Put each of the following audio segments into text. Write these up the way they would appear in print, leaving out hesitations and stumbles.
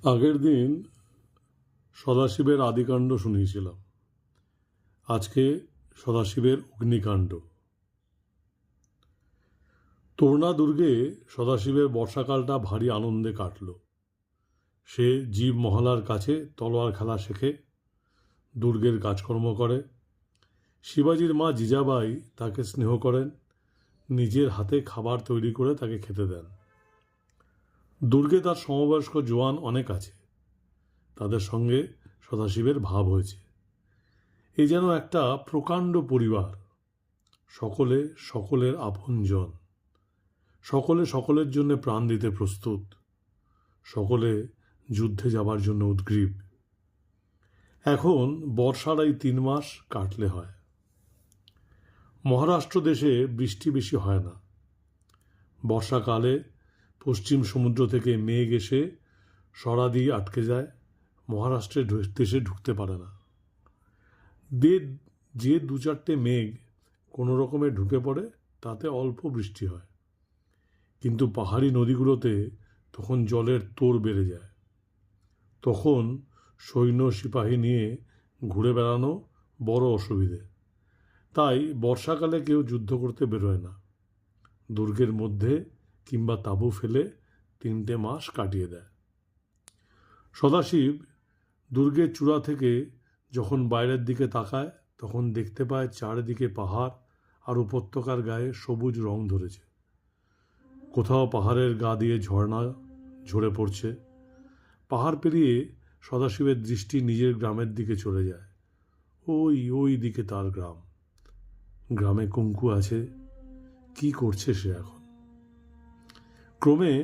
আগের দিন সদাশিবের আদিকাণ্ড শুনিয়েছিলাম। আজকে সদাশিবের অগ্নিকাণ্ড। তোরনা দুর্গে সদাশিবের বর্ষাকালটা ভারী আনন্দে কাটল। সে জীব মহলার কাছে তলোয়ার খেলা শেখে, দুর্গের কাজকর্ম করে। শিবাজির মা জিজাবাই তাকে স্নেহ করেন, নিজের হাতে খাবার তৈরি করে তাকে খেতে দেন। দুর্গে তার সমবয়স্ক জোয়ান অনেক আছে, তাদের সঙ্গে সদাশিবের ভাব হয়েছে। এ যেন একটা প্রকাণ্ড পরিবার, সকলে সকলের আপনজন, সকলে সকলের জন্য প্রাণ দিতে প্রস্তুত, সকলে যুদ্ধে যাবার জন্য উদ্গ্রীব। এখন বর্ষার এই 3 মাস কাটলে হয়। মহারাষ্ট্র দেশে বৃষ্টি বেশি হয় না। বর্ষাকালে পশ্চিম সমুদ্র থেকে মেঘ এসে সরা দিয়ে আটকে যায়, মহারাষ্ট্রের দেশে ঢুকতে পারে না। যে 2-4টে মেঘ কোনো রকমে ঢুকে পড়ে, তাতে অল্প বৃষ্টি হয়, কিন্তু পাহাড়ি নদীগুলোতে তখন জলের তোর বেড়ে যায়। তখন সৈন্য সিপাহী নিয়ে ঘুরে বেড়ানো বড় অসুবিধে। তাই বর্ষাকালে কেউ যুদ্ধ করতে বেরোয় না, দুর্গের মধ্যে কিংবা তাঁবু ফেলে 3টে মাস কাটিয়ে দেয়। সদাশিব দুর্গের চূড়া থেকে যখন বাইরের দিকে তাকায়, তখন দেখতে পায় চারিদিকে পাহাড় আর উপত্যকার গায়ে সবুজ রং ধরেছে। কোথাও পাহাড়ের গা দিয়ে ঝর্ণা ঝরে পড়ছে। পাহাড় পেরিয়ে সদাশিবের দৃষ্টি নিজের গ্রামের দিকে চলে যায়। ওই দিকে তার গ্রাম। গ্রামে কুঙ্কু আছে, কি করছে সে এখন? ক্রমে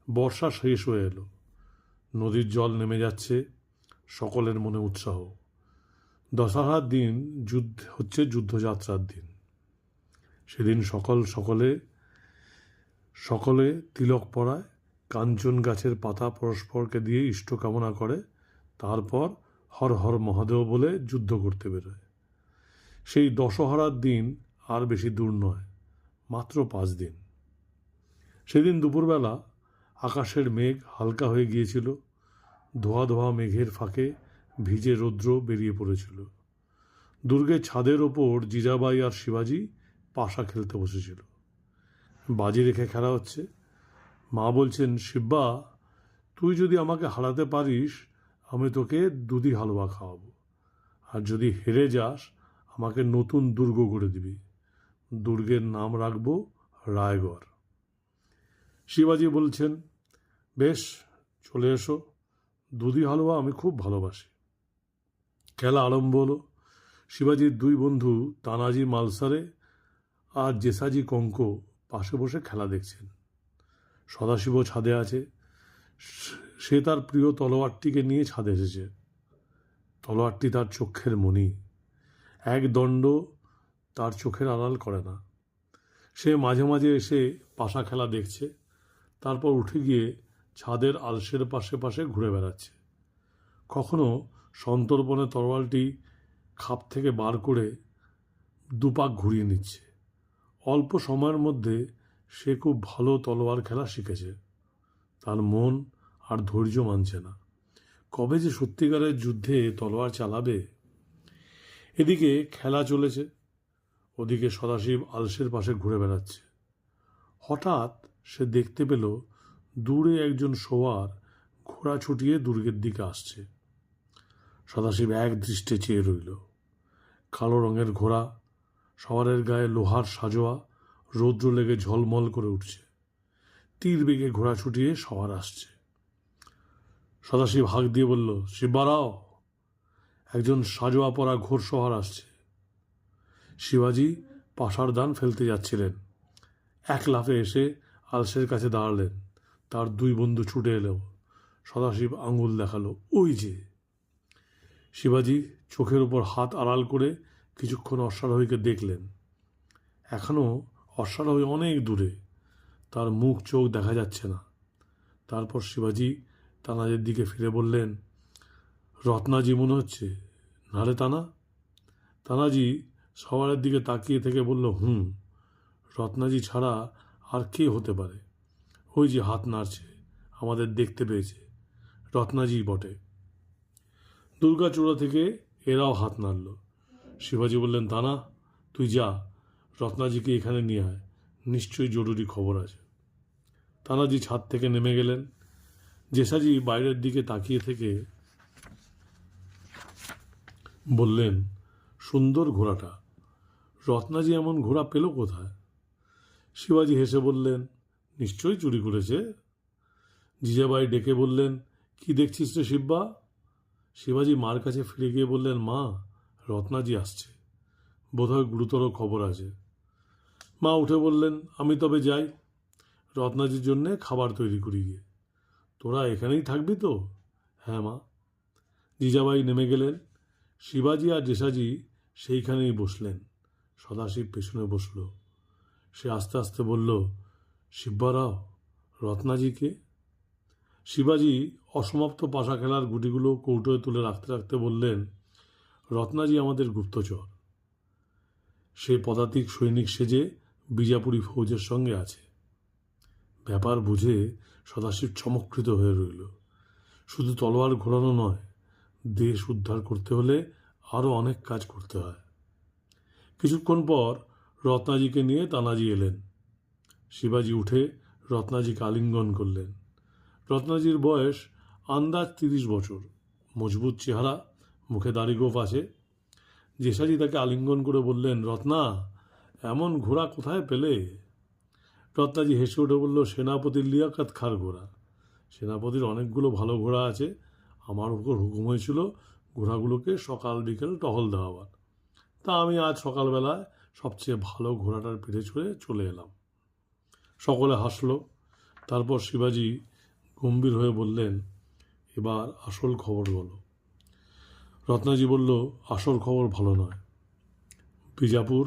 বর্ষা শেষ হয়ে এলো, নদীর জল নেমে যাচ্ছে, সকলের মনে উৎসাহ। দশহরার দিন যুদ্ধযাত্রার দিন। সেদিন সকলে তিলক পরায়, কাঞ্চন গাছের পাতা পরস্পরকে দিয়ে ইষ্ট কামনা করে, তারপর হর হর মহাদেব বলে যুদ্ধ করতে বেরোয়। সেই দশহরার দিন আর বেশি দূর নয়, মাত্র 5 দিন। সেদিন দুপুরবেলা আকাশের মেঘ হালকা হয়ে গিয়েছিল, ধোয়া ধোয়া মেঘের ফাঁকে ভিজে রৌদ্র বেরিয়ে পড়েছিল। দুর্গের ছাদের ওপর জিজাবাই আর শিবাজি পাশা খেলতে বসেছিল। বাজি রেখে খেলা হচ্ছে। মা বলছেন, শিব্বা, তুই যদি আমাকে হারাতে পারিস, আমি তোকে দুধি হালুয়া খাওয়াবো, আর যদি হেরে যাস, আমাকে নতুন দুর্গ করে দিবি। দুর্গের নাম রাখবো রায়গড়। শিবাজি বলছেন, বেশ, চলে এসো, দুধি হালুয়া আমি খুব ভালোবাসি। খেলা আরম্ভ হলো। শিবাজির 2 বন্ধু তানাজি মালসারে আর জেসাজি কঙ্ক পাশে বসে খেলা দেখছেন। সদাশিবও ছাদে আছে। সে তার প্রিয় তলোয়ারটিকে নিয়ে ছাদে এসেছে। তলোয়ারটি তার চক্ষের মণি, এক দণ্ড তার চোখের আড়াল করে না। সে মাঝে মাঝে এসে পাশা খেলা দেখছে, তারপর উঠে গিয়ে ছাদের আলসের পাশে ঘুরে বেড়াচ্ছে। কখনো সন্তর্পণে তরোয়ালটি খাপ থেকে বার করে 2 পাক ঘুরিয়ে নিচ্ছে। অল্প সময়ের মধ্যে সে খুব ভালো তলোয়ার খেলা শিখেছে। তার মন আর ধৈর্য মানছে না, কবে যে সত্যিকারের যুদ্ধে তলোয়ার চালাবে। এদিকে খেলা চলেছে, ওদিকে সদাশিব আলসের পাশে ঘুরে বেড়াচ্ছে। হঠাৎ সে দেখতে পেল দূরে একজন সোয়ার ঘোড়া ছুটিয়ে দুর্গের দিকে আসছে। সদাশিব এক দৃষ্টে চেয়ে রইল। কালো রঙের ঘোড়া, সওয়ারের গায়ে লোহার সাজোয়া, রৌদ্র লেগে ঝলমল করে উঠছে। তীর বেগে ঘোড়া ছুটিয়ে সওয়ার আসছে। সদাশিব হাঁক দিয়ে বলল, শিববারাও, একজন সাজোয়া পরা ঘোড়সওয়ার আসছে। শিবাজি পাশার দান ফেলতে যাচ্ছিলেন। এক লাফে এসে আলসের কাছে দাঁড়ালেন। তার 2 বন্ধু ছুটে এলো। সদাশিব আঙুল দেখালো, ওই যে। শিবাজি চোখের উপর হাত আড়াল করে কিছুক্ষণ অশ্বারোহীকে দেখলেন। এখনও অশ্বারোহী অনেক দূরে, তার মুখ চোখ দেখা যাচ্ছে না। তারপর শিবাজি তানাজির দিকে ফিরে বললেন, রত্নাজি মনে হচ্ছে, নারে তানা? তানাজি সওয়ারের দিকে তাকিয়ে থেকে বলল, রত্নাজি ছাড়া আর কে হতে পারে? ওই যে হাত নাড়ছে, আমাদের দেখতে পেয়েছে। রত্নাজি বটে। দুর্গাচূড়া থেকে এরাও হাত নাড়ল। শিবাজি বললেন, তা না, তুই যা, রত্নাজিকে এখানে নিয়ে আয়, নিশ্চয়ই জরুরি খবর আছে। তানাজি ছাদ থেকে নেমে গেলেন। জেসাজি বাইরের দিকে তাকিয়ে থেকে বললেন, সুন্দর ঘোড়াটা, রত্নাজি এমন ঘোড়া পেল কোথায়? শিবাজি হেসে বললেন, নিশ্চয়ই চুরি করেছে। জিজাবাই ডেকে বললেন, কি দেখছিস রে শিব্বা? শিবাজি মার কাছে ফিরে গিয়ে বললেন, মা, রত্নাজি আসছে, বোধহয় গুরুতর খবর আছে। মা উঠে বললেন, আমি তবে যাই, রত্নাজির জন্যে খাবার তৈরি করি গিয়ে। তোরা এখানেই থাকবি তো? হ্যাঁ মা। জিজাবাই নেমে গেলেন। শিবাজি আর জেসাজি সেইখানেই বসলেন। সদাশিব পেছনে বসল। সে আস্তে আস্তে বলল, শিব্বারাও, রত্নাজিকে? শিবাজি অসমাপ্ত পাশা খেলার গুটিগুলো কৌটোয় তুলে রাখতে রাখতে বললেন, রত্নাজি আমাদের গুপ্তচর। সে পদাতিক সৈনিক সেজে বিজাপুরী ফৌজের সঙ্গে আছে। ব্যাপার বুঝে সদাশিব চমৎকৃত হয়ে রইল। শুধু তলোয়ার ঘোরানো নয়, দেশ উদ্ধার করতে হলে আরও অনেক কাজ করতে হয়। কিছুক্ষণ পর রত্নাজিকে নিয়ে তানাজি এলেন। শিবাজি উঠে রত্নাজিকে আলিঙ্গন করলেন। রত্নাজির বয়স আন্দাজ 30 বছর, মজবুত চেহারা, মুখে দাড়িগোঁফ আছে। জেসাজি তাকে আলিঙ্গন করে বললেন, রত্না, এমন ঘোড়া কোথায় পেলে? রত্নাজি হেসে উঠে বলল, সেনাপতির লিয়াকাত খার ঘোড়া। সেনাপতির অনেকগুলো ভালো ঘোড়া আছে, আমার উপর হুকুম হয়েছিল ঘোড়াগুলোকে সকাল বিকেল টহল দেওয়াবার। তা আমি আজ সকালবেলায় সবচেয়ে ভালো ঘোড়াটার পিঠে চড়ে চলে এলাম। সকলে হাসল। তারপর শিবাজি গম্ভীর হয়ে বললেন, এবার আসল খবর বলো। রত্নাজি বলল, আসল খবর ভালো নয়। বিজাপুর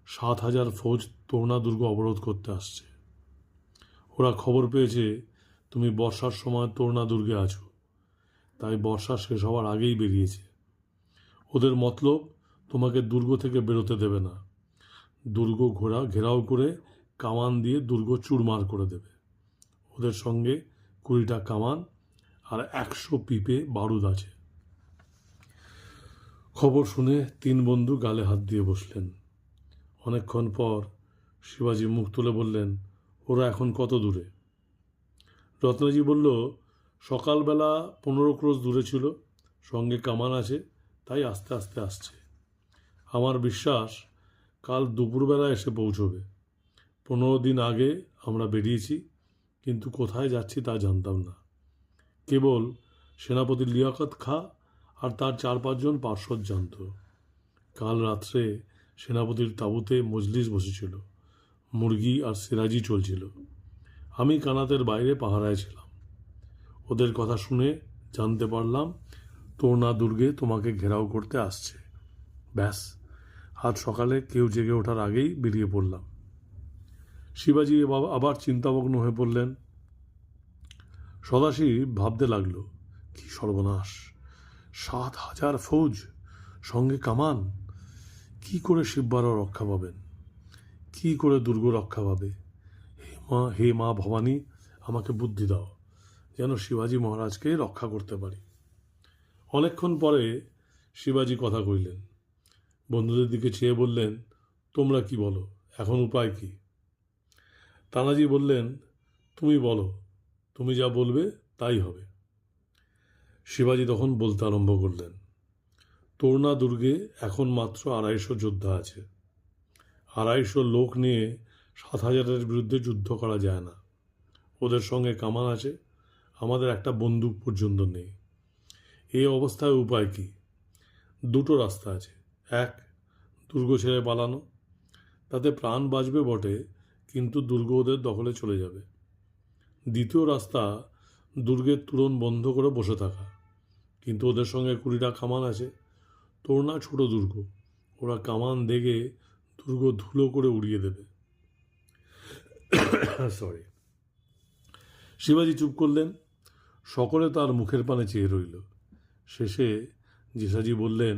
7,000 ফৌজ তোরনা দুর্গ অবরোধ করতে আসছে। ওরা খবর পেয়েছে তুমি বর্ষার সময় তোরনা দুর্গে আছো, তাই বর্ষা শেষ হওয়ার আগেই বেরিয়েছে। ওদের মতলব তোমাকে দুর্গ থেকে বেরোতে দেবে না। দুর্গ ঘেরাও করে কামান দিয়ে দুর্গ চুরমার করে দেবে। ওদের সঙ্গে 20টা কামান আর 100 পিপে বারুদ আছে। খবর শুনে 3 বন্ধু গালে হাত দিয়ে বসলেন। অনেকক্ষণ পর শিবাজি মুখ তুলে বললেন, ওরা এখন কত দূরে? রত্নাজি বলল, সকালবেলা 15 ক্রোশ দূরে ছিল, সঙ্গে কামান আছে, তাই আস্তে আস্তে আসছে। আমার বিশ্বাস কাল দুপুরবেলা এসে পৌঁছবে। 15 দিন আগে আমরা বেরিয়েছি, কিন্তু কোথায় যাচ্ছি তা জানতাম না। কেবল সেনাপতি লিয়াকত খাঁ আর তার 4-5 জন পার্শ্বদ জানত। কাল রাত্রে সেনাপতির তাঁবুতে মজলিস বসেছিল, মুরগি আর সিরাজি চলছিল। আমি কানাতের বাইরে পাহারায় ছিলাম। ওদের কথা শুনে জানতে পারলাম তোরনা দুর্গে তোমাকে ঘেরাও করতে আসছে। ব্যাস, আজ সকালে কেউ জেগে ওঠার আগেই বেরিয়ে পড়লাম। শিবাজি আবার চিন্তামগ্ন হয়ে পড়লেন। সদাশিব ভাবতে লাগলো, কি সর্বনাশ! 7,000 ফৌজ, সঙ্গে কামান! কি করে শিববারাও রক্ষা পাবেন? কি করে দুর্গ রক্ষা পাবে? হে মা ভবানী, আমাকে বুদ্ধি দাও, যেন শিবাজি মহারাজকে রক্ষা করতে পারি। অনেকক্ষণ পরে শিবাজি কথা কইলেন। বন্ধুদের দিকে চেয়ে বললেন, তোমরা কি বলো, এখন উপায় কি? তানাজি বললেন, তুমি বলো, তুমি যা বলবে তাই হবে। শিবাজি তখন বলতে আরম্ভ করলেন, তোরনা দুর্গে এখন মাত্র 250 যোদ্ধা আছে। 250 লোক নিয়ে 7,000-এর বিরুদ্ধে যুদ্ধ করা যায় না। ওদের সঙ্গে কামান আছে, আমাদের একটা বন্দুক পর্যন্ত নেই। এই অবস্থায় উপায় কি? 2টো রাস্তা আছে। 1, দুর্গ ছেড়ে পালানো, তাতে প্রাণ বাঁচবে বটে, কিন্তু দুর্গ ওদের দখলে চলে যাবে। 2য় রাস্তা, দুর্গের তোরণ বন্ধ করে বসে থাকা, কিন্তু ওদের সঙ্গে 20টা কামান আছে। তোরনা ছোট দুর্গ, ওরা কামান দেখে দুর্গ ধুলো করে উড়িয়ে দেবে। সরি। শিবাজি চুপ করলেন। সকলে তার মুখের পানে চেয়ে রইল। শেষে জেসাজি বললেন,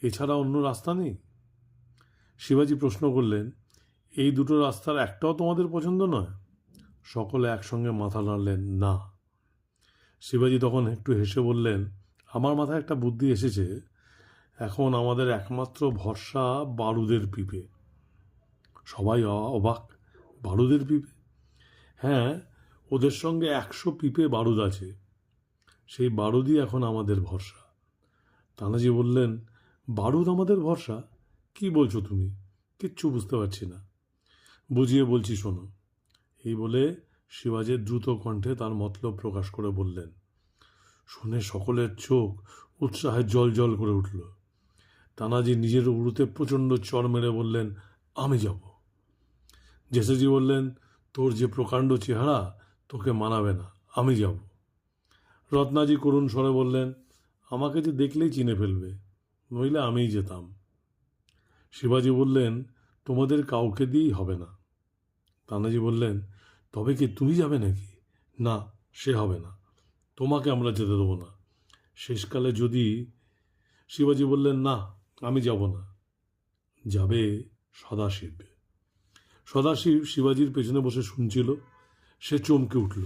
এছাড়া অন্য রাস্তা নেই? শিবাজি প্রশ্ন করলেন, এই 2টো রাস্তার একটাও তোমাদের পছন্দ নয়? সকলে একসঙ্গে মাথা নাড়লেন, না। শিবাজি তখন একটু হেসে বললেন, আমার মাথায় একটা বুদ্ধি এসেছে। এখন আমাদের একমাত্র ভরসা বারুদের পিপে। সবাই অবাক, বারুদের পিপে? হ্যাঁ, ওদের সঙ্গে 100 পিপে বারুদ আছে। সেই বারুদই এখন আমাদের ভরসা। তানাজি বললেন, বারুদ আমাদের ভরসা? কি বলছো তুমি? কিচ্ছু বুঝতে পারছি না। বুঝিয়ে বলছি শোনো। এই বলে শিবাজি দ্রুত কণ্ঠে তার মতলব প্রকাশ করে বললেন। শুনে সকলের চোখ উৎসাহে জল জল করে উঠল। তানাজি নিজের উড়ুতে প্রচণ্ড চড় মেরে বললেন, আমি যাব। জেসেজি বললেন, তোর যে প্রকাণ্ড চেহারা, তোকে মানাবে না, আমি যাব। রত্নাজি করুণ স্বরে বললেন, আমাকে যে দেখলেই চিনে ফেলবে, নইলে আমিই যেতাম। শিবাজি বললেন, তোমাদের কাউকে দিয়েই হবে না। তানাজি বললেন, তবে কি তুমি যাবে নাকি? না, সে হবে না, তোমাকে আমরা যেতে দেবো না। শেষকালে যদি... শিবাজি বললেন, না, আমি যাব না, যাবে সদাশিব। সদাশিব শিবাজির পেছনে বসে শুনছিল। সে চমকে উঠল।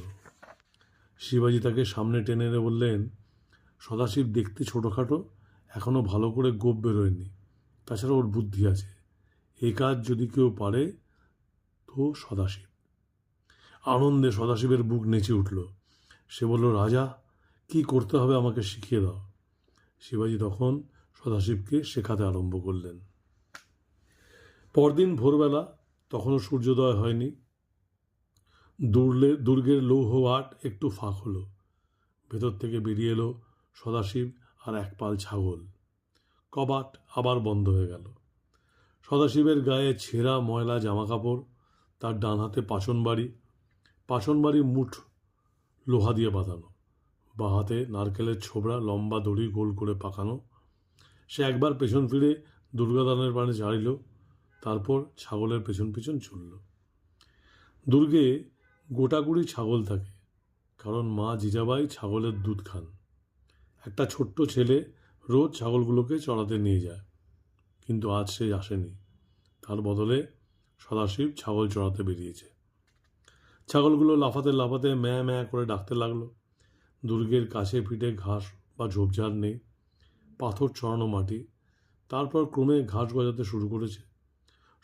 শিবাজি তাকে সামনে টেনে এনে বললেন, সদাশিব দেখতে ছোটোখাটো, এখনও ভালো করে গোপ বেরোয়নি, তাছাড়া ওর বুদ্ধি আছে। এই কাজ যদি কেউ পারে তো সদাশিব। আনন্দে সদাশিবের বুক নেচে উঠল। সে বলল, রাজা, কি করতে হবে আমাকে শিখিয়ে দাও। শিবাজি তখন সদাশিবকে শেখাতে আরম্ভ করলেন। পরদিন ভোরবেলা, তখনও সূর্যোদয় হয়নি। দুর্গের লৌহ আট একটু ফাঁক হলো। ভেতর থেকে বেরিয়ে এলো সদাশিব আর এক পাল ছাগল। কবাট আবার বন্ধ হয়ে গেল। সদাশিবের গায়ে ছেঁড়া ময়লা জামা কাপড়, তার ডান হাতে পাছনবাড়ি মুঠ লোহা দিয়ে বাঁধানো, বা হাতে নারকেলের ছোবড়া লম্বা দড়ি গোল করে পাকানো। সে একবার পেছন ফিরে দুর্গাদানের পানে ঝাড়িল, তারপর ছাগলের পেছন পেছন চলল। দুর্গে গোটাকুড়ি ছাগল থাকে, কারণ মা জিজাবাই ছাগলের দুধ খান। একটা ছোট্ট ছেলে রোজ ছাগলগুলোকে চড়াতে নিয়ে যায়, কিন্তু আজ সে আসেনি। তার বদলে সদাশিব ছাগল চড়াতে বেরিয়েছে। ছাগলগুলো লাফাতে লাফাতে ম্যাঁ ম্যাঁ করে ডাকতে লাগলো। দুর্গের কাছে পিঠে ঘাস বা ঝোপঝাড় নেই, পাথর ছড়ানো মাটি। তারপর ক্রমে ঘাস গজাতে শুরু করেছে।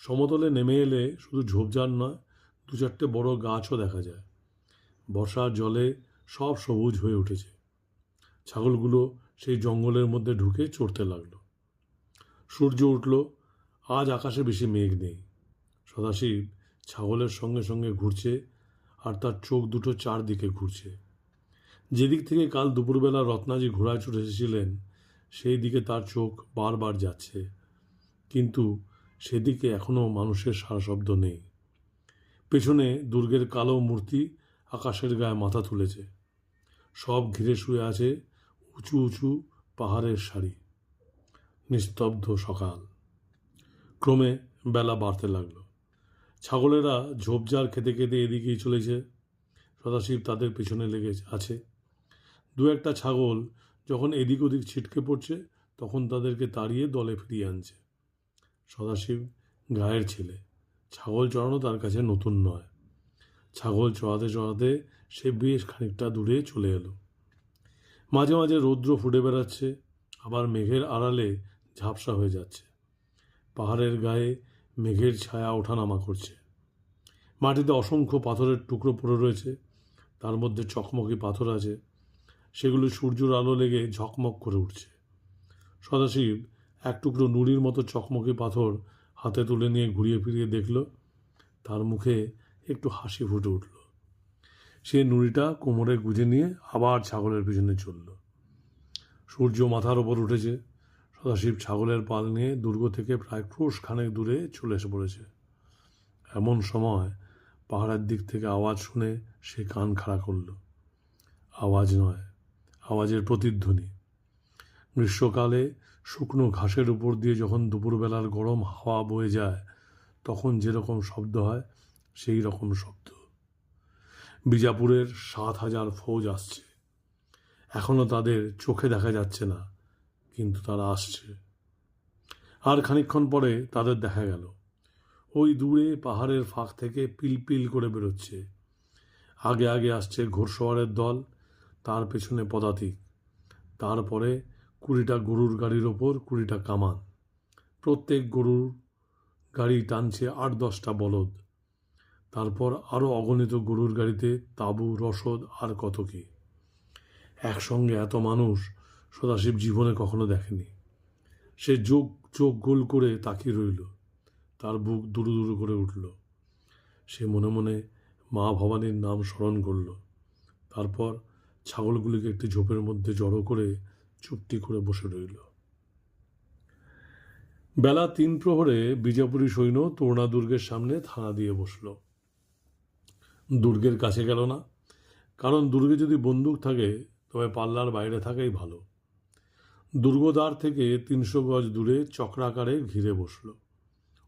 সমতলে নেমে এলে শুধু ঝোপঝাড় নয়, 2-4টে বড় গাছও দেখা যায়। বর্ষার জলে সব সবুজ হয়ে উঠেছে। ছাগলগুলো সেই জঙ্গলের মধ্যে ঢুকে চড়তে লাগলো। সূর্য উঠল। আজ আকাশে বেশি মেঘ নেই। সদাশিব ছাগলের সঙ্গে সঙ্গে ঘুরছে, আর তার চোখ দুটো চারদিকে ঘুরছে। যেদিক থেকে কাল দুপুরবেলা রত্নাজি ঘোড়ায় চড়ে এসেছিলেন, সেই দিকে তার চোখ বারবার যাচ্ছে, কিন্তু সেদিকে এখনও মানুষের সাড়াশব্দ নেই। পেছনে দুর্গের কালো মূর্তি আকাশের গায়ে মাথা তুলেছে। সব ঘিরে শুয়ে আছে উঁচু উঁচু পাহাড়ের সারি। নিস্তব্ধ সকাল। ক্রমে বেলা বাড়তে লাগলো। ছাগলেরা ঝোপঝাড় খেতে খেতে এদিকেই চলেছে। সদাশিব তাদের পেছনে লেগে আছে। 2-1টা ছাগল যখন এদিক ওদিক ছিটকে পড়ছে, তখন তাদেরকে তাড়িয়ে দলে ফিরিয়ে আনছে। সদাশিব গায়ের ছেলে, ছাগল চড়ানো তার কাছে নতুন নয়। ছাগল চড়াতে চড়াতে সে বেশ খানিকটা দূরে চলে এলো। মাঝে মাঝে রৌদ্র ফুটে বেড়াচ্ছে, আবার মেঘের আড়ালে ঝাপসা হয়ে যাচ্ছে। পাহাড়ের গায়ে মেঘের ছায়া ওঠানামা করছে। মাটিতে অসংখ্য পাথরের টুকরো পড়ে রয়েছে, তার মধ্যে চকমকি পাথর আছে। সেগুলো সূর্যের আলো লেগে ঝকমক করে উঠছে। সদাশিব এক টুকরো নুড়ির মতো চকমকি পাথর হাতে তুলে নিয়ে ঘুরিয়ে ফিরিয়ে দেখল। তার মুখে একটু হাসি ফুটে উঠল। সে নুড়িটা কোমরে গুঁজে নিয়ে আবার ছাগলের পিছনে চলল। সূর্য মাথার ওপর উঠেছে। সদাশিব ছাগলের পাল নিয়ে দুর্গ থেকে প্রায় ক্রোশ খানেক দূরে চলে এসে পড়েছে। এমন সময় পাহাড়ের দিক থেকে আওয়াজ শুনে সে কান খাড়া করল। আওয়াজ নয়, আওয়াজের প্রতিধ্বনি। গ্রীষ্মকালে শুকনো ঘাসের উপর দিয়ে যখন দুপুরবেলার গরম হাওয়া বয়ে যায়, তখন যেরকম শব্দ হয়, সেই রকম শব্দ। বিজাপুরের 7,000 ফৌজ আসছে। এখনও তাদের চোখে দেখা যাচ্ছে না, কিন্তু তারা আসছে। আর খানিকক্ষণ পরে তাদের দেখা গেল। ওই দূরে পাহাড়ের ফাঁক থেকে পিলপিল করে বেরোচ্ছে। আগে আগে আসছে ঘোড়সওয়ারের দল, তার পেছনে পদাতিক, তারপরে 20টা গরুর গাড়ির ওপর 20টা কামান, প্রত্যেক গরুর গাড়ি টানছে 8-10টা বলদ, তারপর আরও অগণিত গরুর গাড়িতে তাঁবু, রসদ আর কত কি। একসঙ্গে এত মানুষ সদাশিব জীবনে কখনো দেখেনি। সে চোখ গোল করে তাকিয়ে রইল, তার বুক দুরু দুরু করে উঠল। সে মনে মনে মা ভবানীর নাম স্মরণ করল। তারপর ছাগলগুলিকে একটি ঝোপের মধ্যে জড়ো করে চুপটি করে বসে রইল। বেলা 3 প্রহরে বিজাপুরী সৈন্য তোরণা দুর্গের সামনে থানা দিয়ে বসল। দুর্গের কাছে গেল না, কারণ দুর্গে যদি বন্দুক থাকে তবে পাল্লার বাইরে থাকাই ভালো। দুর্গদ্বার থেকে 300 গজ দূরে চক্রাকারে ঘিরে বসল।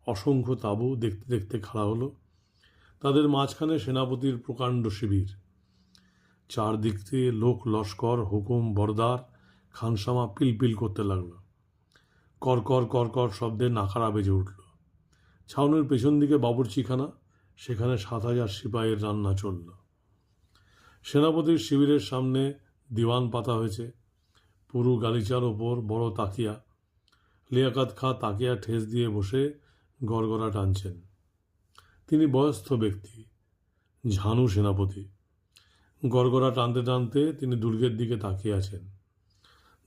অসংখ্য তাঁবু দেখতে দেখতে খাড়া হলো। তাদের মাঝখানে সেনাপতির প্রকাণ্ড শিবির। চারদিক দিয়ে লোক লস্কর, হুকুম, বরদার, খানসামা পিলপিল করতে লাগল। করকর করকর শব্দে নাকারা বেজে উঠল। ছাউনির পেছন দিকে বাবুর্চিখানা, সেখানে 7000 সিপাহীর রান্না চলল। সেনাপতির শিবিরের সামনে দিওয়ান পাতা হয়েছে, পুরু গালিচার ওপর বড় তাকিয়া। লিয়াকত খাঁ তাকিয়া ঠেস দিয়ে বসে গড়গড়া টানছেন। তিনি বয়স্ক ব্যক্তি, ঝানু সেনাপতি। গড়গড়া টানতে টানতে তিনি দুর্গের দিকে তাকিয়ে আছেন।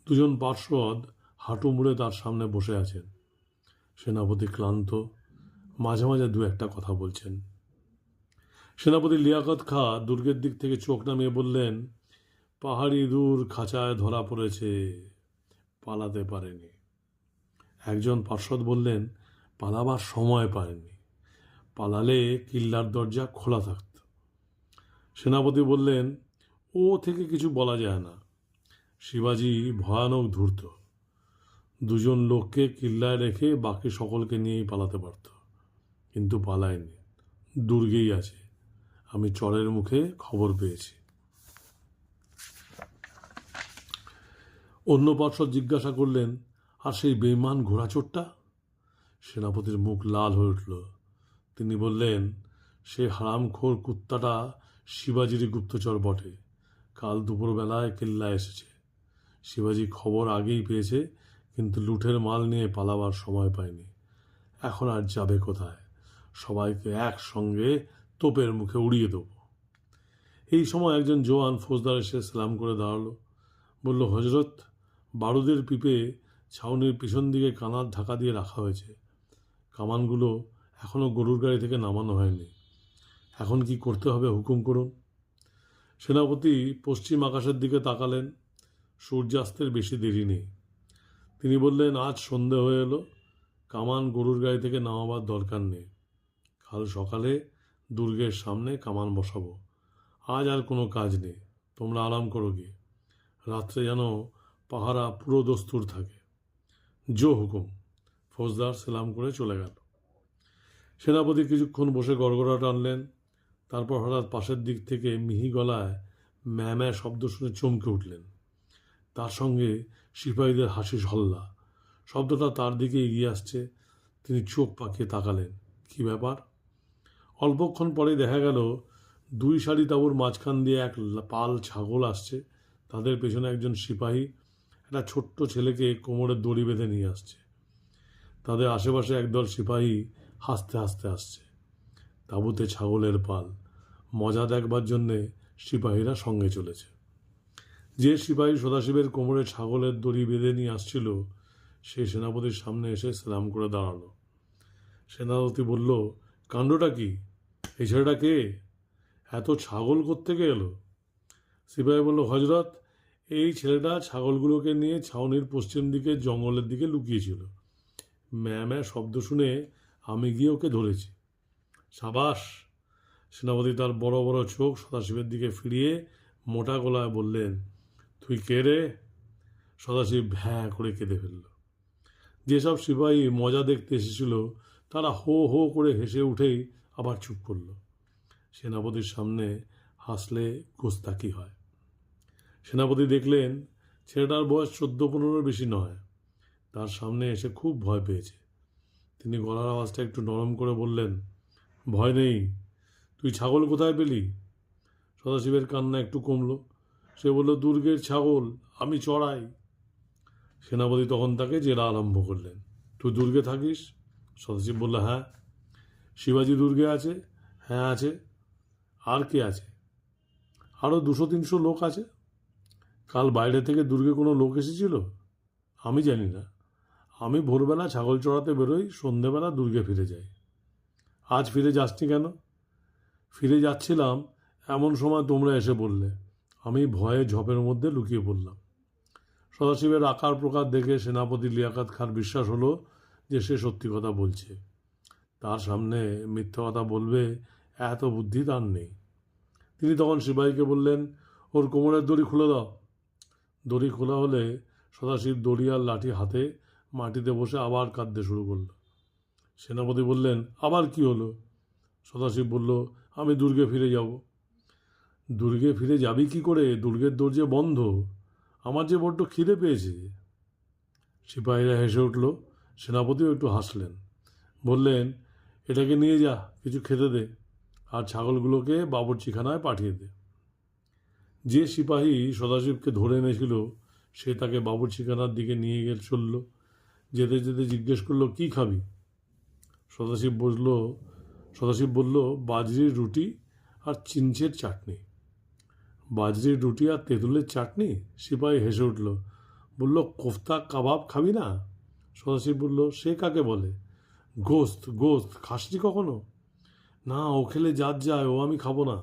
2জন পার্শ্বদ হাঁটু মুড়ে তার সামনে বসে আছেন। সেনাপতি ক্লান্ত, মাঝে মাঝে 2-1টা কথা বলছেন। সেনাপতি লিয়াকত খাঁ দুর্গের দিক থেকে চোখ নামিয়ে বললেন, পাহাড়ি দূর খাঁচায় ধরা পড়েছে, পালাতে পারেনি। একজন পার্শ্বদ বললেন, পালাবার সময় পায়নি, পালালে কিল্লার দরজা খোলা থাকত। সেনাপতি বললেন, ও থেকে কিছু বলা যায় না, শিবাজি ভয়ানক ধূর্ত। 2জন লোককে কিল্লায় রেখে বাকি সকলকে নিয়েই পালাতে পারত, কিন্তু পালায়নি, দুর্গেই আছে। আমি চরের মুখে খবর পেয়েছি। অন্য পার্শ্বদ জিজ্ঞাসা করলেন, আর সেই বেঈমান ঘোড়াচোরটা? সেনাপতির মুখ লাল হয়ে উঠল। তিনি বললেন, সে হারামখোর কুত্তাটা শিবাজিরই গুপ্তচর বটে। কাল দুপুরবেলায় কিল্লায় এসেছে। শিবাজি খবর আগেই পেয়েছে, কিন্তু লুঠের মাল নিয়ে পালাবার সময় পায়নি। এখন আর যাবে কোথায়? সবাইকে একসঙ্গে তোপের মুখে উড়িয়ে দেব। এই সময় একজন জওয়ান ফৌজদার এসে সালাম করে দাঁড়ালো। বলল, হজরত, বারুদের পিপে ছাউনির পিছন দিকে কানার ঢাকা দিয়ে রাখা হয়েছে। কামানগুলো এখনও গরুর গাড়ি থেকে নামানো হয়নি। এখন কি করতে হবে হুকুম করুন। সেনাপতি পশ্চিম আকাশের দিকে তাকালেন। সূর্যাস্তের বেশি দেরি নেই। তিনি বললেন, আজ সন্ধে হয়ে এলো, কামান গরুর গাড়ি থেকে নামাবার দরকার নেই। কাল সকালে দুর্গের সামনে কামান বসাবো। আজ আর কোনো কাজ নেই, তোমরা আরাম করো গিয়ে। রাত্রে যেন পাহারা পুরো দস্তুর থাকে। জো হুকুম। ফৌজদার সালাম করে চলে গেল। সেনাপতি কিছুক্ষণ বসে গড়গড়া টানলেন। তারপর হঠাৎ পাশের দিক থেকে মিহি গলায় ম্যাঁ শব্দ শুনে চমকে উঠলেন। তার সঙ্গে সিপাহীদের হাসির হল্লা। শব্দটা তার দিকে এগিয়ে আসছে। তিনি চোখ পাকিয়ে তাকালেন। কি ব্যাপার? অল্পক্ষণ পরে দেখা গেল 2 সারি তাঁবুর মাঝখান দিয়ে এক পাল ছাগল আসছে। তাদের পেছনে একজন সিপাহী একটা ছোট্ট ছেলেকে কোমরে দড়ি বেঁধে নিয়ে আসছে। তাদের আশেপাশে একদল সিপাহী হাসতে হাসতে আসছে। তাঁবুতে ছাগলের পাল। মজা দেখবার জন্যে সিপাহীরা সঙ্গে চলেছে। যে সিপাহী সদাশিবের কোমরে ছাগলের দড়ি বেঁধে নিয়ে আসছিল, সে সেনাপতির সামনে এসে সালাম করে দাঁড়ালো। সেনাপতি বলল, কাণ্ডটা কি? এই ছেলেটা কে? এত ছাগল কোত্থেকে এলো? সিপাহী বলল, হজরত, এই ছেলেটা ছাগলগুলোকে নিয়ে ছাউনির পশ্চিম দিকে জঙ্গলের দিকে লুকিয়েছিল। ম্যাঁ শব্দ শুনে আমি গিয়ে ওকে ধরেছি। সাবাস! সেনাপতি তার বড় বড় চোখ সদাশিবের দিকে ফিরিয়ে মোটা গলায় বললেন, তুই কে রে? সদাশিব ভ্যাঁ করে কেঁদে ফেলল। যেসব সিপাহী মজা দেখতে এসেছিল তারা হো হো করে হেসে উঠেই আবার চুপ করল। সেনাপতির সামনে হাসলে গোস্তাকি হয়। সেনাপতি দেখলেন ছেলেটার বয়স 14-15 বেশি নয়। তার সামনে এসে খুব ভয় পেয়েছে। তিনি গলার আওয়াজটা একটু নরম করে বললেন, ভয় নেই, তুই ছাগল কোথায় পেলি? সদাশিবের কান্না একটু কমল। সে বলল, দুর্গের ছাগল, আমি চড়াই। সেনাপতি তখন তাকে জেরা আরম্ভ করলেন। তুই দুর্গে থাকিস? সদাশিব বলল, হ্যাঁ। শিবাজি দুর্গে আছে? হ্যাঁ আছে। আর কে আছে? আরও 200-300 লোক আছে। কাল বাইরে থেকে দুর্গে কোনো লোক এসেছিল? আমি জানি না। আমি ভোরবেলা ছাগল চড়াতে বেরোই, সন্ধেবেলা দুর্গে ফিরে যাই। আজ ফিরে যাসনি কেন? ফিরে যাচ্ছিলাম, এমন সময় তোমরা এসে বললে। আমি ভয়ে ঝোপের মধ্যে লুকিয়ে পড়লাম। সদাশিবের আকার প্রকার দেখে সেনাপতি লিয়াকত খাঁর বিশ্বাস হলো যে সে সত্যি কথা বলছে। তার সামনে মিথ্যা কথা বলবে এত বুদ্ধি তার নেই। তিনি তখন সিপাহীকে বললেন, ওর কোমরের দড়ি খুলে দাও। দড়ি খোলা হলে সদাশিব দড়ি আর লাঠি হাতে মাটিতে বসে আবার কাঁদতে শুরু করল। সেনাপতি বললেন, আবার কি হলো? সদাশিব বলল, আমি দুর্গে ফিরে যাব। দুর্গে ফিরে যাবি কি করে? দুর্গের দরজা বন্ধ। আমার যে বড্ড খিদে পেয়েছে। সিপাহীরা হেসে উঠল। সেনাপতিও একটু হাসলেন। বললেন, এটাকে নিয়ে যা, কিছু খেতে দে, আর ছাগলগুলোকে বাবুর্চিখানায় পাঠিয়ে দে। যে সিপাহী সদাশিবকে ধরে এনেছিল সে তাকে বাবুর্চিখানার দিকে নিয়ে গিয়ে চলল। যেতে যেতে জিজ্ঞেস করলো, কি খাবি? সদাশিব বলল, বাজরির রুটি আর চিঞ্চের চাটনি। বাজরির রুটি আর তেঁতুলের চাটনি? সিপাহী হেসে উঠল। বলল, কোফতা কাবাব খাবি না? সদাশিব বলল, সে কাকে বলে? গোস্ত। গোস্ত খাসনি কখনো? না, ও খেলে জাত যায়, ও আমি খাবো না।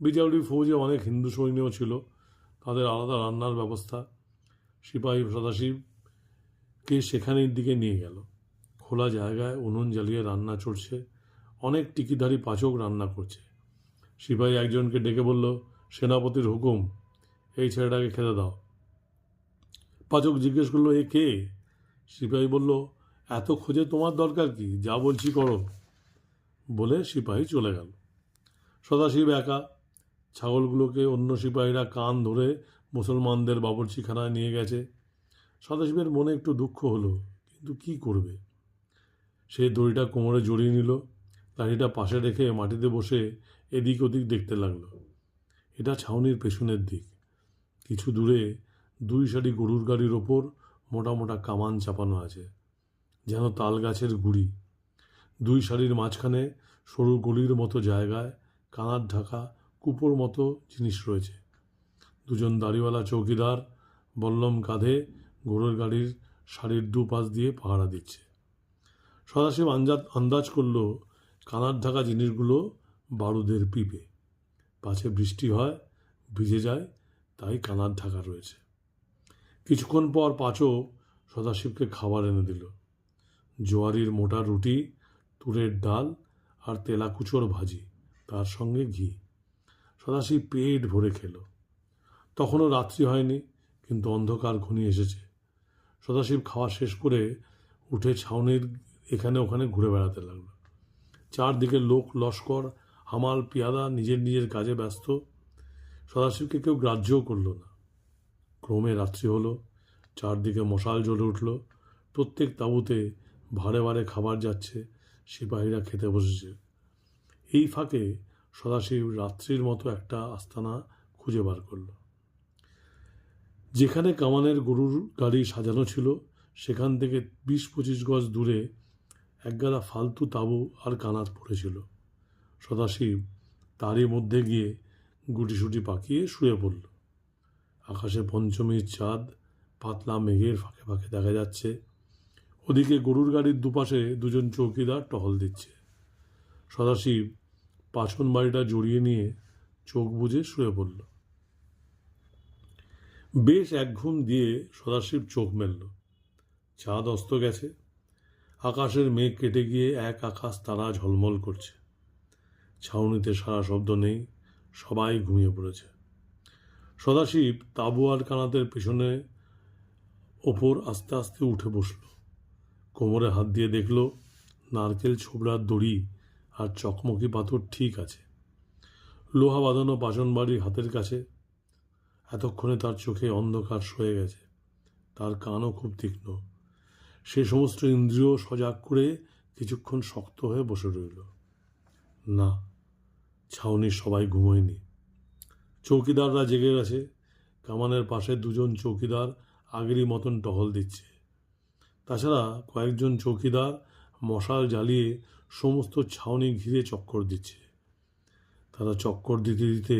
বিজাউরি ফৌজে অনেক হিন্দু সৈন্যও ছিল, তাদের আলাদা রান্নার ব্যবস্থা। সিপাহী সদাশিবকে সেখানের দিকে নিয়ে গেল। খোলা জায়গায় উনুন জ্বালিয়ে রান্না চড়ছে। অনেক টিকিধারী পাচক রান্না করছে। সিপাহী একজনকে ডেকে বলল, সেনাপতির হুকুম, এই ছেলেটাকে খেতে দাও। পাচক জিজ্ঞেস করলো, এ কে? সিপাহী বলল, এত খোঁজে তোমার দরকার কি? যা বলছি করো। বলে সিপাহী চলে গেল। সদাশিব একা। ছাগলগুলোকে অন্য সিপাহীরা কান ধরে মুসলমানদের বাবুর্চিখানায় নিয়ে গেছে। সদাশিবের মনে একটু দুঃখ হলো, কিন্তু কি করবে? সে দড়িটা কোমরে জড়িয়ে নিল, লাঠিটা পাশে রেখে মাটিতে বসে এদিক ওদিক দেখতে লাগলো। এটা ছাউনির পেছনের দিক। কিছু দূরে 2 সারি গরুর গাড়ির ওপর মোটা মোটা কামান চাপানো আছে, যেন তাল গাছের গুড়ি। 2 সারির মাঝখানে সরু গলির মতো জায়গায় কানার ঢাকা কুপোর মতো জিনিস রয়েছে। 2জন দাড়িওয়ালা চৌকিদার বল্লম কাঁধে গরুর গাড়ির সারির দুপাশ দিয়ে পাহারা দিচ্ছে। সদাশিব আন্দাজ করল কানার ঢাকা জিনিসগুলো বারুদের পিপে। পাছে বৃষ্টি হয়, ভিজে যায়, তাই কানার ঢাকা রয়েছে। কিছুক্ষণ পর পাচক সদাশিবকে খাবার এনে দিল। জোয়ারির মোটা রুটি, তুরের ডাল আর তেলাকুচোর ভাজি, তার সঙ্গে ঘি। সদাশিব পেট ভরে খেল। তখনও রাত্রি হয়নি, কিন্তু অন্ধকার ঘনিয়ে এসেছে। সদাশিব খাওয়া শেষ করে উঠে ছাউনির এখানে ওখানে ঘুরে বেড়াতে লাগলো। চারদিকে লোক লস্কর, হামাল পিয়াদা নিজের নিজের কাজে ব্যস্ত। সদাশিবকে কেউ গ্রাহ্যও করল না। ক্রমে রাত্রি হলো, চারদিকে মশাল জ্বলে উঠল। প্রত্যেক তাঁবুতে ভারে ভারে খাবার যাচ্ছে, সিপাহীরা খেতে বসেছে। এই ফাঁকে সদাশিব রাত্রির মতো একটা আস্তানা খুঁজে বার করল। যেখানে কামানের গরুর গাড়ি সাজানো ছিল সেখান থেকে 20-25 গজ দূরে একগাদা ফালতু তাঁবু আর কানাত পড়েছিল। সদাশিব তারই মধ্যে গিয়ে গুটিসুটি পাকিয়ে শুয়ে পড়ল। আকাশে পঞ্চমীর চাঁদ পাতলা মেঘের ফাঁকে ফাঁকে দেখা যাচ্ছে। ওদিকে গরুর গাড়ির দুপাশে 2জন চৌকিদার টহল দিচ্ছে। সদাশিব পাছন বাড়িটা জড়িয়ে নিয়ে চোখ বুজে শুয়ে পড়ল। বেশ এক ঘুম দিয়ে সদাশিব চোখ মেলল। চাঁদ অস্ত গেছে। আকাশের মেঘ কেটে গিয়ে এক আকাশ তারা ঝলমল করছে। ছাউনিতে সারা শব্দ নেই, সবাই ঘুমিয়ে পড়েছে। সদাশিব তাঁবু আর কানাতের পেছনে ওপর আস্তে আস্তে উঠে বসল। কোমরে হাত দিয়ে দেখল নারকেল ছোবড়ার দড়ি আর চকমকি পাথর ঠিক আছে। লোহা বাঁধানো পাচন বাড়ি হাতের কাছে। এতক্ষণে তার চোখে অন্ধকার সয়ে গেছে। তার কানও খুব তীক্ষ্ণ। সে সমস্ত ইন্দ্রিয় সজাগ করে কিছুক্ষণ শক্ত হয়ে বসে রইল। না, ছাউনির সবাই ঘুমোয়নি। চৌকিদাররা জেগে গেছে, কামানের পাশে দুজন চৌকিদার আগেরই মতন টহল দিচ্ছে। তাছাড়া কয়েকজন চৌকিদার মশাল জ্বালিয়ে সমস্ত ছাউনি ঘিরে চক্কর দিচ্ছে। তারা চক্কর দিতে দিতে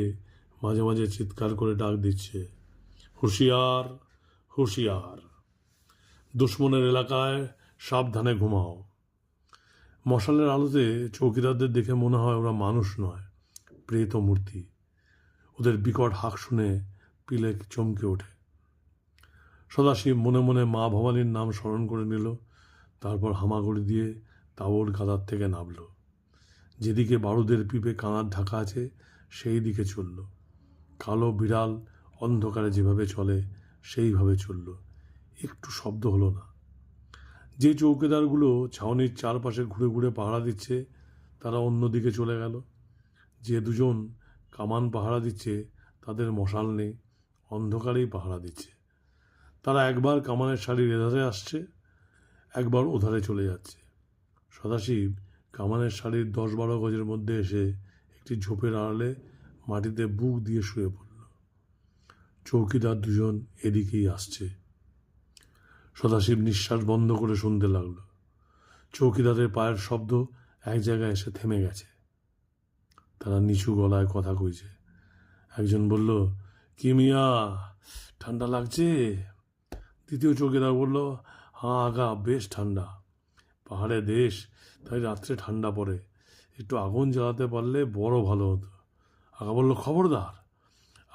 মাঝে মাঝে চিৎকার করে ডাক দিচ্ছে, হুঁশিয়ার, হুঁশিয়ার, দুশ্মনের এলাকায় সাবধানে ঘুমাও। মশালের আলোতে চৌকিদারদের দেখে মনে হয় ওরা মানুষ নয়, প্রেত মূর্তি। ওদের বিকট হাঁক শুনে পিলে চমকে ওঠে। সদাশিব মনে মনে মা ভবানীর নাম স্মরণ করে নিল। তারপর হামাগুড়ি দিয়ে তাবড় গাদার থেকে নামল। যেদিকে বারুদের পিপে কানার ঢাকা আছে সেই দিকে চলল। কালো বিড়াল অন্ধকারে যেভাবে চলে সেইভাবে চলল। একটু শব্দ হলো না। যে চৌকিদারগুলো ছাউনির চারপাশে ঘুরে ঘুরে পাহারা দিচ্ছে তারা অন্যদিকে চলে গেল। যে দুজন কামান পাহারা দিচ্ছে তাদের মশাল নেই, অন্ধকারেই পাহারা দিচ্ছে। তারা একবার কামানের সারির এধারে আসছে, একবার ওধারে চলে যাচ্ছে। সদাশিব কামানের সারির 10-12 গজের মধ্যে এসে একটি ঝোপের আড়ালে মাটিতে বুক দিয়ে শুয়ে পড়ল। চৌকিদার দুজন এদিকেই আসছে। সদাশিব নিঃশ্বাস বন্ধ করে শুনতে লাগলো। চৌকিদারের পায়ের শব্দ এক জায়গায় এসে থেমে গেছে। তারা নিচু গলায় কথা কইছে। একজন বলল, কি মিয়া, ঠান্ডা লাগছে? দ্বিতীয় চৌকিদার বলল, হ্যাঁ আগা, বেশ ঠান্ডা। পাহাড়ে দেশ, তাই রাত্রে ঠান্ডা পড়ে। একটু আগুন জ্বালাতে পারলে বড় ভালো হতো। আগা বলল, খবরদার,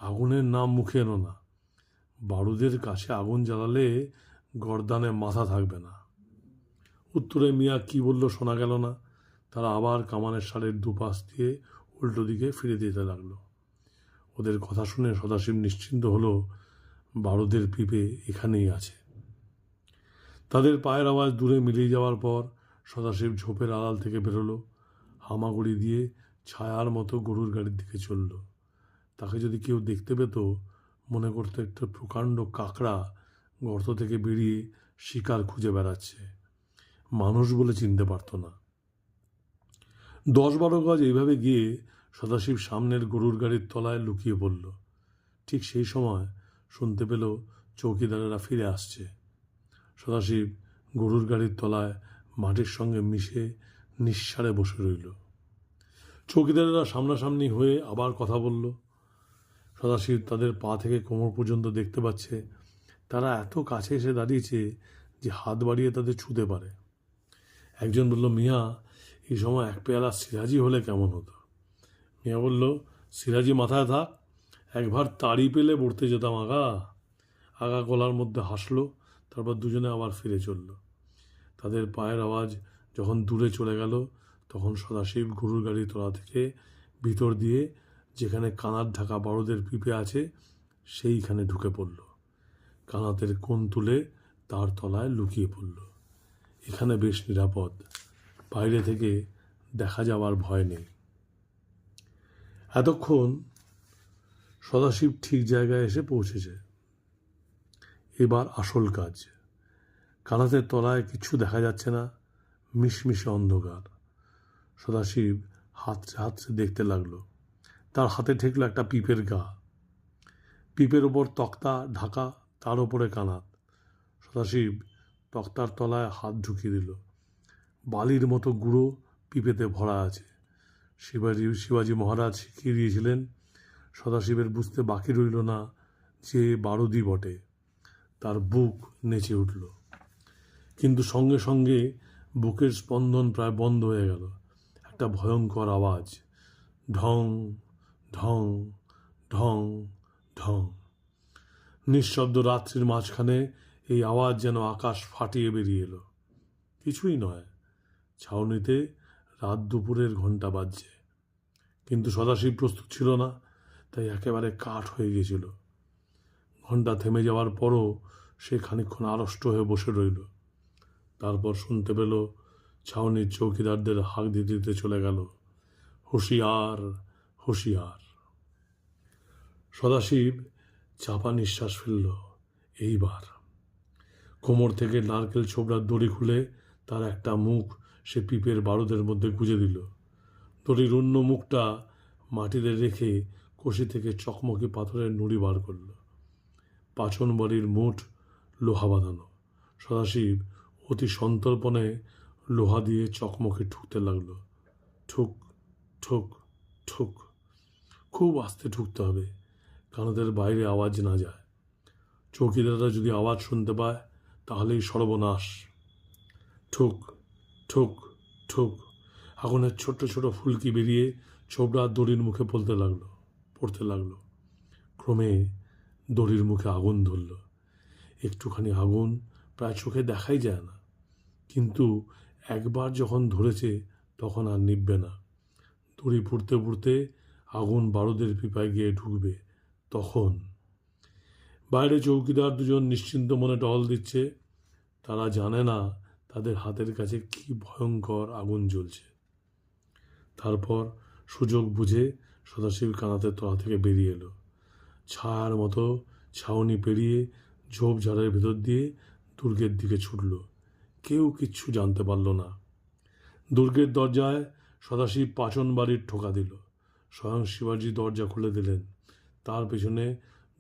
আগুনের নাম মুখে এনো না। বারুদের কাছে আগুন জ্বালালে গর্দানে মাথা থাকবে না। উত্তরে মিয়া কি বলল শোনা গেল না। তারা আবার কামানের সারের দুপাশ দিয়ে উল্টো দিকে ফিরে যেতে লাগলো। ওদের কথা শুনে সদাশিব নিশ্চিন্ত হলো, বারুদের পিপে এখানেই আছে। তাদের পায়ের আওয়াজ দূরে মিলিয়ে যাওয়ার পর সদাশিব ঝোপের আড়াল থেকে বেরোলো। হামাগুড়ি দিয়ে ছায়ার মতো গরুর গাড়ির দিকে চলল। তাকে যদি কেউ দেখতে পেত মনে করতো একটা প্রকাণ্ড কাকড়া গর্ত থেকে বেরিয়ে শিকার খুঁজে বেড়াচ্ছে। মানুষ বলে চিনতে পারত না। 10-12 গজ এইভাবে গিয়ে সদাশিব সামনের গরুর গাড়ির তলায় লুকিয়ে পড়ল। ঠিক সেই সময় শুনতে পেল চৌকিদারেরা ফিরে আসছে। সদাশিব গরুর গাড়ির তলায় মাটির সঙ্গে মিশে নিঃসাড়ে বসে রইল। চৌকিদারেরা সামনাসামনি হয়ে আবার কথা বলল। সদাশিব তাদের পা থেকে কোমর পর্যন্ত দেখতে পাচ্ছে। তারা এত কাছে এসে দাঁড়িয়েছে যে হাত বাড়িয়ে তাদের ছুঁতে পারে। একজন বলল, মিয়া, এই সময় এক পেয়ালা সিরাজি হলে কেমন হতো? মিয়া বলল, সিরাজি মাথায় থাক, একবার তাড়ি পেলে পড়তে যেতাম আগা। আগা গলার মধ্যে হাসলো। তারপর দুজনে আবার ফিরে চলল। তাদের পায়ের আওয়াজ যখন দূরে চলে গেল তখন সদাশিব গরুর গাড়ির তলা থেকে ভিতর দিয়ে যেখানে কানার ঢাকা বারুদের পিপে আছে সেইখানে ঢুকে পড়ল। কানাতের কোণ তুলে তার তলায় লুকিয়ে পড়ল। এখানে বেশ নিরাপদ, বাইরে থেকে দেখা যাওয়ার ভয় নেই। এতক্ষণ সদাশিব ঠিক জায়গায় এসে পৌঁছেছে। এবার আসল কাজ। কানাতের তলায় কিছু দেখা যাচ্ছে না, মিশমিশে অন্ধকার। সদাশিব হাতড়ে হাতড়ে দেখতে লাগলো। তার হাতে ঠেকলো একটা পিপের গা। পিপের ওপর তক্তা ঢাকা, তার ওপরে কানাত। সদাশিব তক্তার তলায় হাত ঢুকিয়ে দিল। বালির মতো গুঁড়ো পিপেতে ভরা আছে। শিবাজি মহারাজ শিখিয়ে দিয়েছিলেন। সদাশিবের বুঝতে বাকি রইল না যে বারুদই বটে। তার বুক নেচে উঠল, কিন্তু সঙ্গে সঙ্গে বুকের স্পন্দন প্রায় বন্ধ হয়ে গেল। একটা ভয়ঙ্কর আওয়াজ, ঢং ঢং ঢং ঢং। নিঃশব্দ রাত্রির মাঝখানে এই আওয়াজ যেন আকাশ ফাটিয়ে বেরিয়ে এলো। কিছুই নয়, ছাউনিতে রাত দুপুরের ঘণ্টা বাজছে। কিন্তু সদাশিব প্রস্তুত ছিল না, তাই একেবারে কাঠ হয়ে গিয়েছিল। ঘণ্টা থেমে যাওয়ার পরও সে খানিকক্ষণ আড়ষ্ট হয়ে বসে রইল। তারপর শুনতে পেল ছাউনির চৌকিদারদের হাঁক দিতে দিতে চলে গেল, হুঁশিয়ার, হুঁশিয়ার। সদাশিব চাপা নিঃশ্বাস ফেলল। এইবার কোমর থেকে নারকেল ছোবড়ার দড়ি খুলে তার একটা মুখ সে পিপের বারুদের মধ্যে গুঁজে দিল। দড়ির অন্য মুখটা মাটিতে রেখে কষি থেকে চকমকি পাথরের নুড়ি বার করল। পাচন বাড়ির মুঠ লোহা বাঁধানো। সদাশিব অতি সন্তর্পণে লোহা দিয়ে চকমকে ঠুকতে লাগলো। ঠুক ঠুক ঠুক। খুব আস্তে ঠুকতে হবে, কানাদের বাইরে আওয়াজ না যায়। চৌকিদাররা যদি আওয়াজ শুনতে পায় তাহলেই সর্বনাশ। ঠুক ঠুক ঠুক। আগুনের ছোট্ট ছোট ফুলকি বেরিয়ে ছোবড়া দড়ির মুখে পড়তে লাগলো। ক্রমে দড়ির মুখে আগুন ধরল। একটুখানি আগুন প্রায় চোখে দেখাই যায় না, কিন্তু একবার যখন ধরেছে তখন আর নিভবে না। দড়ি পুড়তে পুড়তে আগুন বারুদের পিপায় গিয়ে ঢুকবে। তখন বাইরে চৌকিদার দুজন নিশ্চিন্ত মনে টহল দিচ্ছে। তারা জানে না তাদের হাতের কাছে কি ভয়ঙ্কর আগুন জ্বলছে। তারপর সুযোগ বুঝে সদাশিব কানাতের তলা থেকে বেরিয়ে এলো। ছায়ার মতো ছাউনি পেরিয়ে ঝোপঝাড়ের ভেতর দিয়ে দুর্গের দিকে ছুটল। কেউ কিচ্ছু জানতে পারল না। দুর্গের দরজায় সদাশিব পাচন বাড়ির ঠোকা দিল। স্বয়ং শিবাজি দরজা খুলে দিলেন। তার পেছনে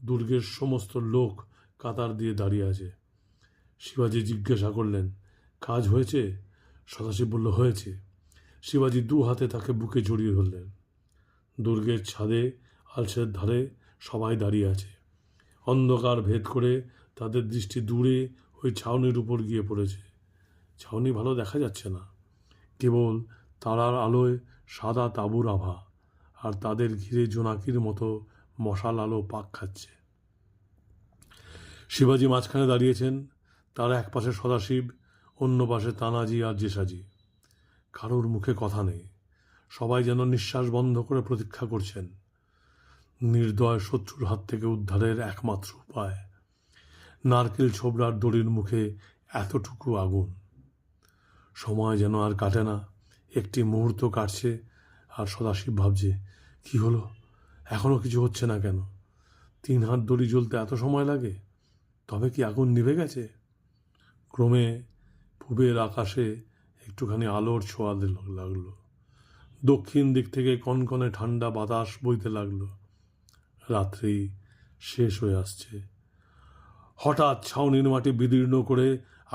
দুর্গের সমস্ত লোক কাতার দিয়ে দাঁড়িয়ে আছে। শিবাজি জিজ্ঞাসা করলেন, কাজ হয়েছে? সদাশিব বলল, হয়েছে। শিবাজি দু হাতে তাকে বুকে জড়িয়ে ধরলেন। দুর্গের ছাদে আলসের ধারে সবাই দাঁড়িয়ে আছে। অন্ধকার ভেদ করে তাদের দৃষ্টি দূরে ওই ছাউনির উপর গিয়ে পড়েছে। ছাউনি ভালো দেখা যাচ্ছে না, কেবল তারার আলোয় সাদা তাঁবুর আভা, আর তাদের ঘিরে জোনাকির মতো মশাল আলো পাক খাচ্ছে। শিবাজি মাঝখানে দাঁড়িয়েছেন। তার এক পাশে সদাশিব, অন্য পাশে তানাজি আর জেসাজি। কারোর মুখে কথা নেই। সবাই যেন নিঃশ্বাস বন্ধ করে প্রতীক্ষা করছেন নির্দয় শত্রুর হাত থেকে উদ্ধারের একমাত্র উপায়। নারকেল ছোবড়ার দড়ির মুখে এতটুকু আগুন। সময় যেন আর কাটে না, একটি মুহূর্ত কাটছে, আর সদাশিব ভাবছে, কি হলো, এখনো কিছু হচ্ছে না কেন? 3 হাত দড়ি জ্বলতে এত সময় লাগে? তবে কি আগুন নিভে গেছে? ক্রমে পূবের আকাশে একটুখানি আলোর ছোঁয়া লাগলো। দক্ষিণ দিক থেকে কনকনে ঠান্ডা বাতাস বইতে লাগলো। রাত্রি শেষ হয়ে আসছে। হঠাৎ ছাউনির মাটি বিদীর্ণ করে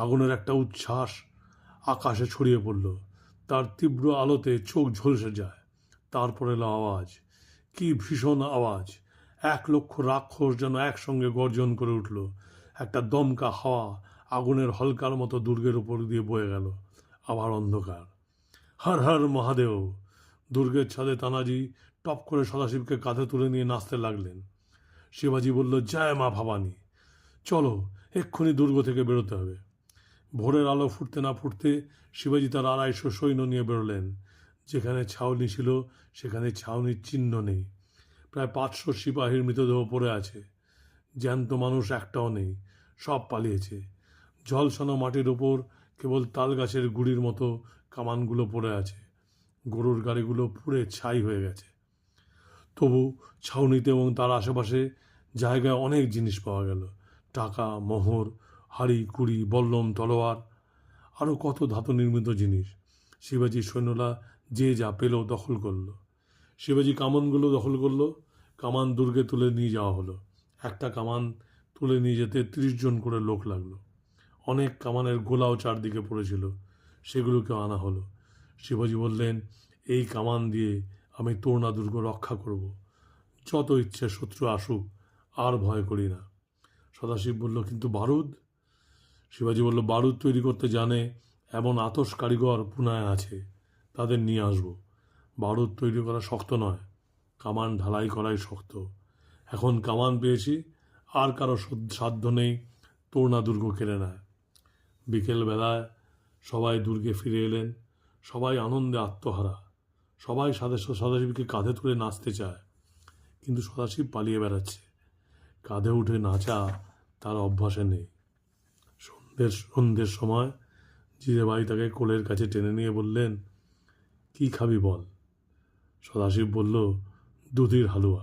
আগুনের একটা উচ্ছ্বাস আকাশে ছড়িয়ে পড়ল। তার তীব্র আলোতে চোখ ঝলসে যায়। তারপরে এলো আওয়াজ, কি ভীষণ আওয়াজ! 1 লক্ষ রাক্ষস যেন একসঙ্গে গর্জন করে উঠল। একটা দমকা হাওয়া আগুনের হলকার মতো দুর্গের উপর দিয়ে বয়ে গেল। আবার অন্ধকার। হর হর মহাদেব! দুর্গের ছাদে তানাজি টপ করে সদাশিবকে কাঁধে তুলে নিয়ে নাচতে লাগলেন। শিবাজি বলল, জয় মা ভবানী! চলো, এক্ষুনি দুর্গ থেকে বেরোতে হবে। ভোরের আলো ফুটতে না ফুটতে শিবাজি তার 250 সৈন্য নিয়ে বেরোলেন। যেখানে ছাউনি ছিল সেখানে ছাউনির চিহ্ন নেই। প্রায় 500 সিপাহীর মৃতদেহ পড়ে আছে। জ্যান্ত মানুষ একটাও নেই, সব পালিয়েছে। ঝলসানো মাটির ওপর কেবল তাল গাছের গুড়ির মতো কামানগুলো পড়ে আছে। গরুর গাড়িগুলো পুড়ে ছাই হয়ে গেছে। তবু ছাউনিতে এবং তার আশেপাশে জায়গায় অনেক জিনিস পাওয়া গেল। টাকা, মোহর, হাড়ি কুড়ি, বল্লম, তলোয়ার, আরও কত ধাতু নির্মিত জিনিস। শিবাজির সৈন্যরা যে যা পেল দখল করল। শিবাজি কামানগুলো দখল করল। কামান দুর্গে তুলে নিয়ে যাওয়া হলো। একটা কামান তুলে নিয়ে যেতে 30 জন করে লোক লাগলো। অনেক কামানের গোলাও চারদিকে পড়েছিল, সেগুলোকেও আনা হলো। শিবাজি বললেন, এই কামান দিয়ে আমি তোরনা দুর্গ রক্ষা করব। যত ইচ্ছে শত্রু আসুক, আর ভয় করি না। সদাশিব বলল, কিন্তু বারুদ? শিবাজি বলল, বারুদ তৈরি করতে জানে এমন আতশ কারিগর পুনায় আছে, তাদের নিয়ে আসব। বারুদ তৈরি করা শক্ত নয়, কামান ঢালাই করাই শক্ত। এখন কামান পেয়েছি, আর কারো সাধ্য নেই তোরনা দুর্গ কেড়ে নেয়। বিকেলবেলায় সবাই দুর্গে ফিরে এলেন। সবাই আনন্দে আত্মহারা। সবাই সদাশিবকে কাঁধে তুলে নাচতে চায়, কিন্তু সদাশিব পালিয়ে বেড়াচ্ছে। কাঁধে উঠে নাচা তার অভ্যাসে নেই। সন্ধ্যের সময় জিরেবাই তাকে কোলের কাছে টেনে নিয়ে বললেন, কি খাবি বল? সদাশিব বলল, দুধির হালুয়া।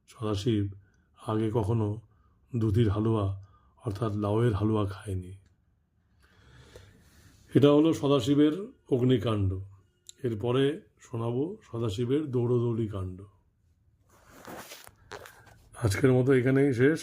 সদাশিব আগে কখনো দুধির হালুয়া অর্থাৎ লাউয়ের হালুয়া খায়নি। এটা হলো সদাশিবের অগ্নিকাণ্ড। এরপরে শোনাবো সদাশিবের দৌড়দৌড়ি কাণ্ড। আজকের মতো এখানেই শেষ।